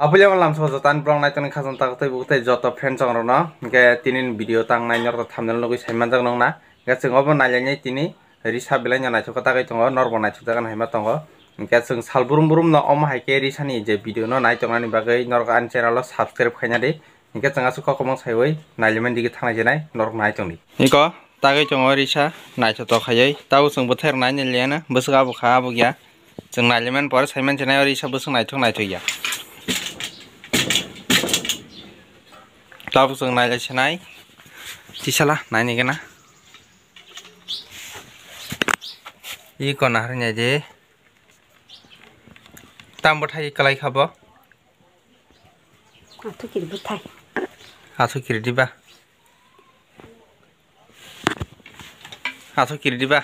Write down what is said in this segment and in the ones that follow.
Apalagi malam sosotan pulang naik tengah kasan tak bukti jatuh friend congro no, kayak tinin video tang naik nyor thumbnail logo saya manjang nong na, kayak sengopo nanya tini risa bilanya naik kota kayak congro normal naik kan hemat tonggo, kayak seng sal burum no om hai kayak risa nih je video no naik congro nih bagai norkan channel lo subscribe kayaknya deh, kayak sengat suka komong saya woi, naliman dikit tang aja naik normal naik congri. Niko, tak kayak congro risa naik coto kayak, tahu seng beter nanya liana, besok abu kabu ya, seng naliman por saya manjana risa besok naik ya. Tahu seng naik aja naik, cisalah naik kena. Ini konarnya aja. Tambah hai kalai kabo. Atu kiri butai. Atu kiri di ba. Atu kiri di ba.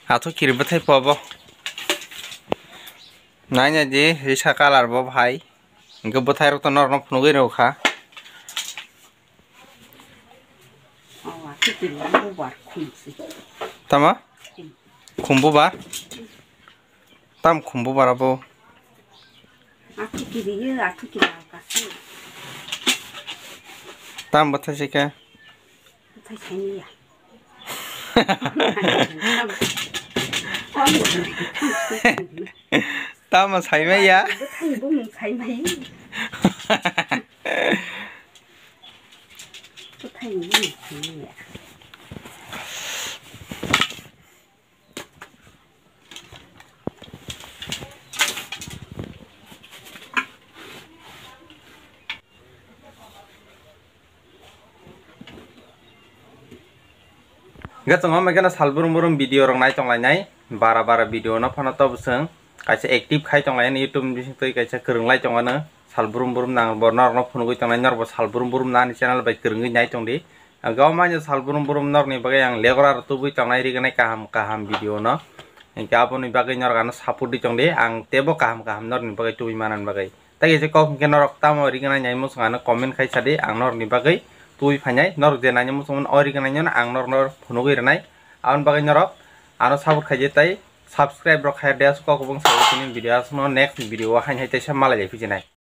Atu kiri butai pobo. Nanya aja, risa kalar bob hai. Enggak butai rok tonor no penuhi roka. Oh, atu kiri buat kunci. Tama? Kumbu bar? Tam kumbu bar apa? Atu kiri kasih. Tam butai sih ke? Butai saya. Tam saya mah ya. Butai bung saya mah. Butai bung saya. Gak cengom mereka salburum video orang naik cong lainnya, bara video na fana tau beseng, kaisa aktif kai cong lainnya YouTube bising tuh kaisa kereng lai cong ana, salburum nang bornor na phone gue cong lainnya nor salburum na ni channel baik kereng naik cong di, gak mana salburum nor nih bagai yang legorar tuh cong lain riga naik kaham video na, yang apa nih bagai nyor karena support di cong di, ang tebo kaham nor nih bagai tuh imanan bagai, tapi jika kau mungkin norok tamu riga naik mus ngana komen kai sade, ang nor nih bagai tuh ipanjai nor jenanya musuhan ori kenanya ang nor punugi renai awan bagai nyorok ano sabut kaje tai subscribe rok hayar dia suka kubung sabut ini video asno next video hanya itu sama lagi video